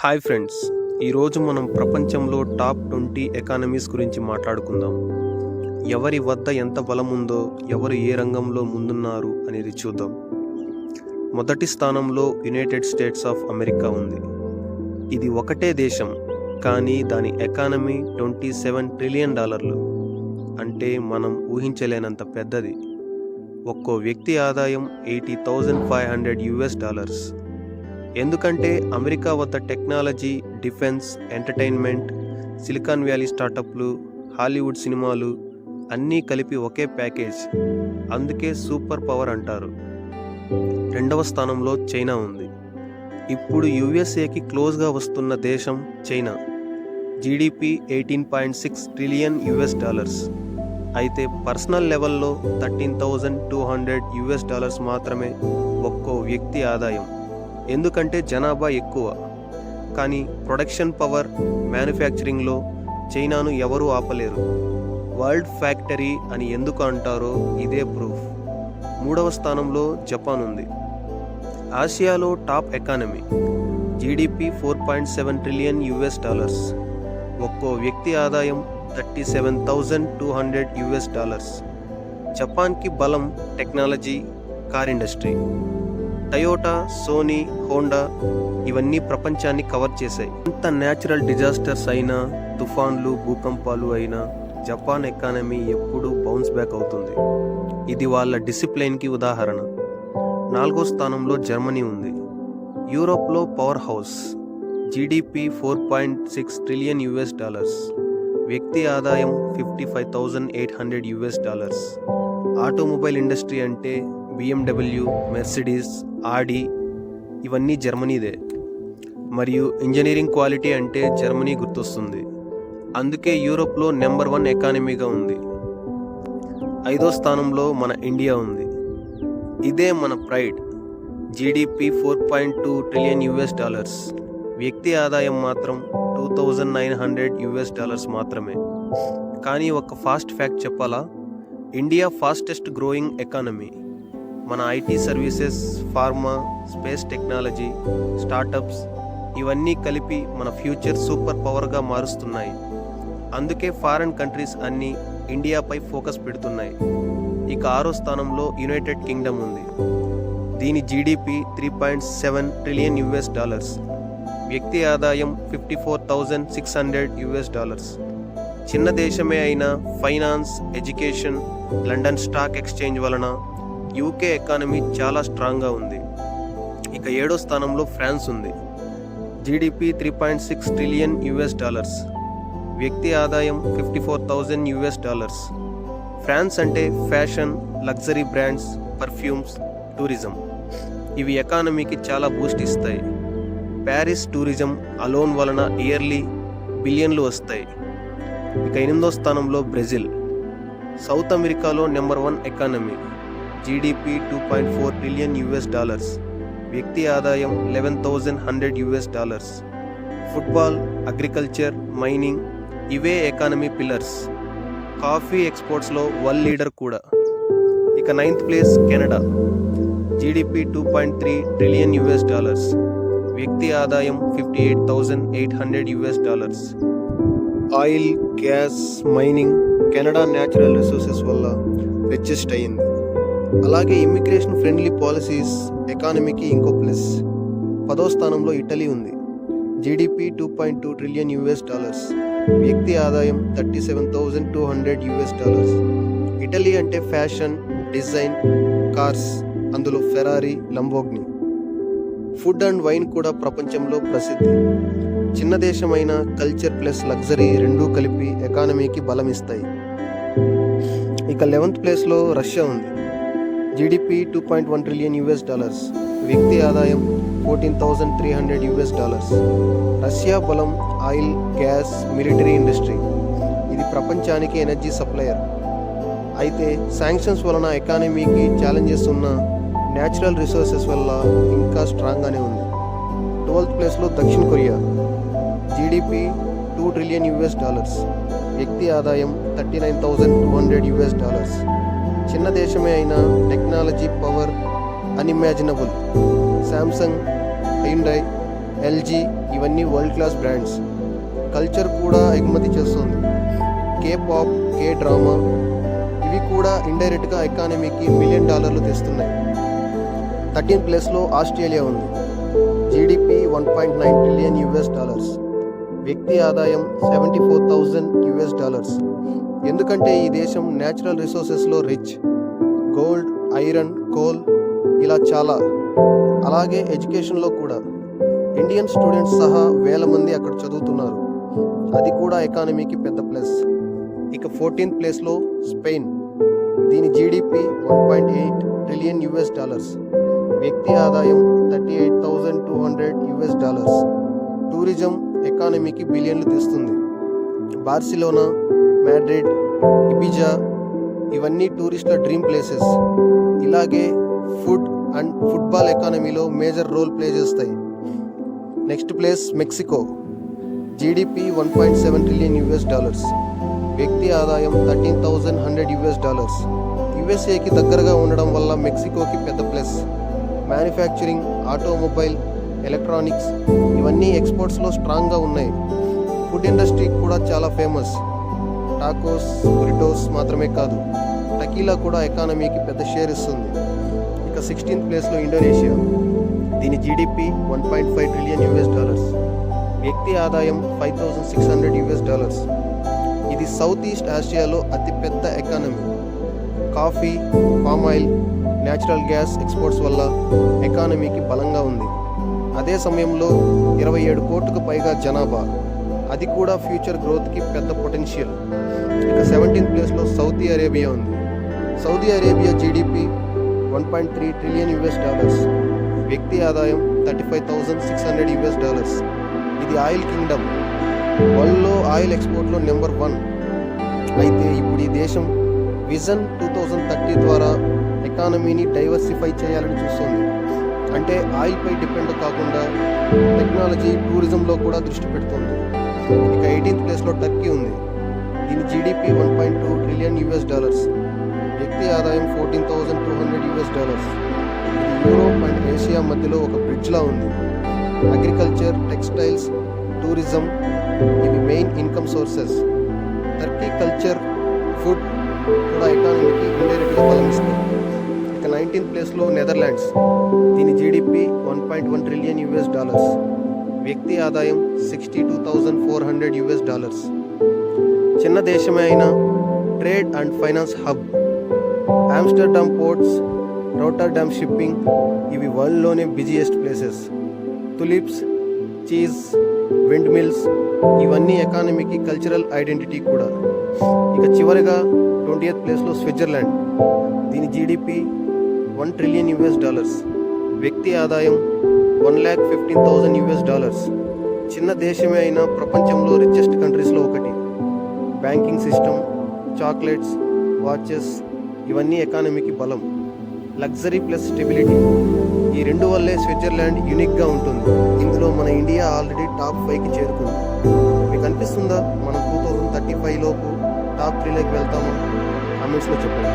Hi friends, ఈరోజు మనం ప్రపంచంలో టాప్ 20 ఎకానమీస్ గురించి మాట్లాడుకుందాం. ఎవరి వద్ద ఎంత బలం ఉందో, ఎవరు ఏ రంగంలో ముందున్నారు అనేది చూద్దాం. మొదటి స్థానంలో యునైటెడ్ స్టేట్స్ ఆఫ్ అమెరికా ఉంది. ఇది ఒకటే దేశం, కానీ దాని ఎకానమీ $27 ట్రిలియన్, అంటే మనం ఊహించలేనంత పెద్దది. ఒక్కో వ్యక్తి ఆదాయం $80,500. ఎందుకంటే అమెరికా వద్ద technology, defence, entertainment, silicon valley స్టార్టప్లు, హాలీవుడ్ సినిమాలు అన్నీ కలిపి ఒకే ప్యాకేజ్. అందుకే సూపర్ పవర్ అంటారు. రెండవ స్థానంలో చైనా ఉంది. ఇప్పుడు యుఎస్ఏకి క్లోజ్గా వస్తున్న దేశం చైనా. GDP $18.6 trillion. అయితే పర్సనల్ లెవెల్లో $13,200 మాత్రమే ఒక్కో వ్యక్తి ఆదాయం. ఎందుకంటే జనాభా ఎక్కువ, కానీ ప్రొడక్షన్ పవర్, మ్యానుఫ్యాక్చరింగ్లో చైనాను ఎవరూ ఆపలేరు. వరల్డ్ ఫ్యాక్టరీ అని ఎందుకు అంటారో ఇదే ప్రూఫ్. మూడవ స్థానంలో జపాన్ ఉంది. ఆసియాలో టాప్ ఎకానమీ. GDP $4.7 trillion. ఒక్కో వ్యక్తి ఆదాయం $37,200. జపాన్కి బలం technology, car industry. Toyota, Sony, Honda ఇవన్నీ ప్రపంచాన్ని కవర్ చేశాయి. ఎంత న్యాచురల్ డిజాస్టర్స్ అయినా, తుఫాన్లు, భూకంపాలు అయినా జపాన్ ఎకానమీ ఎప్పుడూ బౌన్స్ బ్యాక్ అవుతుంది. ఇది వాళ్ళ డిసిప్లైన్కి ఉదాహరణ. నాలుగో స్థానంలో జర్మనీ ఉంది. యూరోప్లో పవర్ హౌస్. GDP $4.6 trillion. వ్యక్తి ఆదాయం $55,800. ఆటోమొబైల్ ఇండస్ట్రీ అంటే BMW, మెర్సిడీస్, ఆడి ఇవన్నీ జర్మనీదే. మరియు ఇంజనీరింగ్ క్వాలిటీ అంటే జర్మనీ గుర్తొస్తుంది. అందుకే యూరోప్లో నెంబర్ 1 ఎకానమీగా ఉంది. ఐదో స్థానంలో మన ఇండియా ఉంది. ఇదే మన ప్రైడ్. GDP $4.2 trillion. వ్యక్తి ఆదాయం మాత్రం $2,900 మాత్రమే. కానీ ఒక ఫాస్ట్ ఫ్యాక్ట్ చెప్పాలా? India fastest growing economy. మన IT services, pharma, space technology, startups ఇవన్నీ కలిపి మన ఫ్యూచర్ సూపర్ పవర్గా మారుస్తున్నాయి. అందుకే ఫారెన్ కంట్రీస్ అన్నీ ఇండియాపై ఫోకస్ పెడుతున్నాయి. ఇక ఆరో స్థానంలో యునైటెడ్ కింగ్డమ్ ఉంది. దీని జీడిపి $3.7 ట్రిలియన్. వ్యక్తి ఆదాయం $54,600. చిన్న దేశమే అయినా finance, education, London stock exchange వలన యూకే ఎకానమీ చాలా స్ట్రాంగ్గా ఉంది. ఇక ఏడో స్థానంలో ఫ్రాన్స్ ఉంది. GDP $3.6 trillion. వ్యక్తి ఆదాయం $54,000. ఫ్రాన్స్ అంటే fashion, luxury brands, perfumes, tourism ఇవి ఎకానమీకి చాలా బూస్ట్ ఇస్తాయి. ప్యారిస్ టూరిజం అలోన్ వలన ఇయర్లీ బిలియన్లు వస్తాయి. ఇక ఎనిమిదో స్థానంలో బ్రెజిల్. సౌత్ అమెరికాలో నెంబర్ 1 ఎకానమీ. GDP $2.4 trillion. వ్యక్తి ఆదాయం $11,100. ఫుట్బాల్, అగ్రికల్చర్, మైనింగ్ ఇవే ఎకానమీ పిల్లర్స్. కాఫీ ఎక్స్పోర్ట్స్లో వరల్డ్ లీడర్ కూడా. ఇక 9th place Canada. GDP $2.3 trillion. వ్యక్తి ఆదాయం $58,800. Oil, gas, mining Canada natural resources వల్ల రిచెస్ట్ అయింది. అలాగే ఇమ్మిగ్రేషన్ ఫ్రెండ్లీ పాలసీస్ ఎకానమీకి ఇంకో ప్లస్. 10వ స్థానంలో ఇటలీ ఉంది. GDP $2.2 trillion. వ్యక్తి ఆదాయం $37,200. ఇటలీ అంటే ఫ్యాషన్, డిజైన్, కార్స్, అందులో Ferrari, Lamborghini. Food and wine కూడా ప్రపంచంలో ప్రసిద్ధి. చిన్న దేశమైన కల్చర్ ప్లస్ లగ్జరీ రెండూ కలిపి ఎకానమీకి బలమిస్తాయి. ఇక 11th ప్లేస్లో రష్యా ఉంది. GDP $2.1 trillion. వ్యక్తి ఆదాయం $14,300. రష్యా బలం ఆయిల్, గ్యాస్, మిలిటరీ ఇండస్ట్రీ. ఇది ప్రపంచానికి ఎనర్జీ సప్లయర్. అయితే శాంక్షన్స్ వలన ఎకానమీకి ఛాలెంజెస్ ఉన్న న్యాచురల్ రిసోర్సెస్ వల్ల ఇంకా స్ట్రాంగ్గానే ఉంది. 12th ప్లేస్లో దక్షిణ కొరియా. GDP $2 trillion. వ్యక్తి ఆదాయం $39,200. చిన్న దేశమే అయినా technology power unimaginable. Samsung, Hyundai, LG ఇవన్నీ వరల్డ్ క్లాస్ బ్రాండ్స్. కల్చర్ కూడా ఎగుమతి చేస్తుంది. K-pop, K-డ్రామా ఇవి కూడా ఇండైరెక్ట్గా ఎకానమీకి $1 మిలియన్ తెస్తున్నాయి. 13th ప్లేస్లో ఆస్ట్రేలియా ఉంది. GDP $1.9 trillion. వ్యక్తి ఆదాయం $74,000. ఎందుకంటే ఈ దేశం న్యాచురల్ రిసోర్సెస్లో రిచ్. గోల్డ్, ఐరన్, కోల్ ఇలా చాలా. అలాగే ఎడ్యుకేషన్లో కూడా ఇండియన్ స్టూడెంట్స్ సహా వేల మంది అక్కడ చదువుతున్నారు. అది కూడా ఎకానమీకి పెద్ద ప్లస్. ఇక 14th ప్లేస్లో స్పెయిన్. దీని జీడిపి $1.8 ట్రిలియన్. వ్యక్తి ఆదాయం $38,200. టూరిజం ఎకానమీకి బిలియన్లు తెస్తుంది. బార్సిలోనా, మాడ్రిడ్, ఇబిజా ఇవన్నీ టూరిస్టుల డ్రీమ్ ప్లేసెస్. ఇలాగే ఫుడ్ అండ్ ఫుట్బాల్ ఎకానమీలో మేజర్ రోల్ ప్లే చేస్తాయి. Next place Mexico. GDP $1.7 trillion. వ్యక్తి ఆదాయం $13,100. యుఎస్ఏకి దగ్గరగా ఉండడం వల్ల మెక్సికోకి పెద్ద ప్లస్. మ్యానుఫ్యాక్చరింగ్, ఆటోమొబైల్, ఎలక్ట్రానిక్స్ ఇవన్నీ ఎక్స్పోర్ట్స్లో స్ట్రాంగ్గా ఉన్నాయి. ఫుడ్ ఇండస్ట్రీ కూడా చాలా ఫేమస్. టాకోస్, బురిటోస్ మాత్రమే కాదు, టకీలా కూడా ఎకానమీకి పెద్ద షేర్ ఇస్తుంది. ఇక 16th ప్లేస్లో ఇండోనేషియా. దీని జీడిపి $1.5 ట్రిలియన్. వ్యక్తి ఆదాయం $5,600. ఇది సౌత్ ఈస్ట్ ఆసియాలో అతిపెద్ద economy. Coffee, palm oil, natural gas exports వల్ల ఎకానమీకి బలంగా ఉంది. అదే సమయంలో 27 కోట్లకు పైగా జనాభా. అది కూడా ఫ్యూచర్ గ్రోత్కి పెద్ద పొటెన్షియల్. ఇక 17th ప్లేస్లో సౌదీ అరేబియా ఉంది. Saudi Arabia GDP $1.3 trillion. వ్యక్తి ఆదాయం $35,600. ఇది ఆయిల్ కింగ్డమ్. వరల్డ్లో ఆయిల్ ఎక్స్పోర్ట్లో నెంబర్ 1. అయితే ఇప్పుడు ఈ దేశం విజన్ 2030 ద్వారా ఎకానమీని డైవర్సిఫై చేయాలని చూస్తుంది. అంటే ఆయిల్పై డిపెండ్ కాకుండా టెక్నాలజీ, టూరిజంలో కూడా దృష్టి పెడుతుంది. ఇక 18th ప్లేస్లో టర్కీ ఉంది. దీని జీడిపి $1.2 ట్రిలియన్. వ్యక్తి ఆదాయం $14,200. ఇది యూరోప్ అండ్ ఏషియా మధ్యలో ఒక బ్రిడ్జ్లా ఉంది. అగ్రికల్చర్, టెక్స్టైల్స్, టూరిజం ఇవి main income sources. Turkey culture, food కూడా ఎకానమీకి ఇండైరెక్ట్గా బలం ఇస్తుంది. ఇక 19th ప్లేస్లో నెదర్లాండ్స్. దీని జీడిపి $1.1 ట్రిలియన్. వ్యక్తి ఆదాయం $62,400. చిన్న దేశమే అయినా trade and finance hub. Amsterdam ports, Rotterdam shipping ఇవి వరల్డ్లోనే busiest places. Tulips, cheese, windmills ఇవన్నీ ఎకానమీకి కల్చరల్ ఐడెంటిటీ కూడా. ఇక చివరిగా 20th ప్లేస్లో స్విట్జర్లాండ్. దీని జీడిపి $1 ట్రిలియన్. వ్యక్తి ఆదాయం $1,15,000. చిన్న దేశమే అయినా ప్రపంచంలో రిచెస్ట్ కంట్రీస్లో ఒకటి. బ్యాంకింగ్ సిస్టమ్, చాక్లెట్స్, వాచెస్ ఇవన్నీ ఎకానమీకి బలం. లగ్జరీ ప్లస్ స్టెబిలిటీ ఈ రెండు వల్లే స్విట్జర్లాండ్ యూనిక్గా ఉంటుంది. ఇందులో మన ఇండియా ఆల్రెడీ టాప్ 5కి చేరుకుంది. మీకు అనిపిస్తుందా మనం 2035 లోపు టాప్ 3లోకి వెళ్తామో? కామెంట్స్లో చెప్పండి.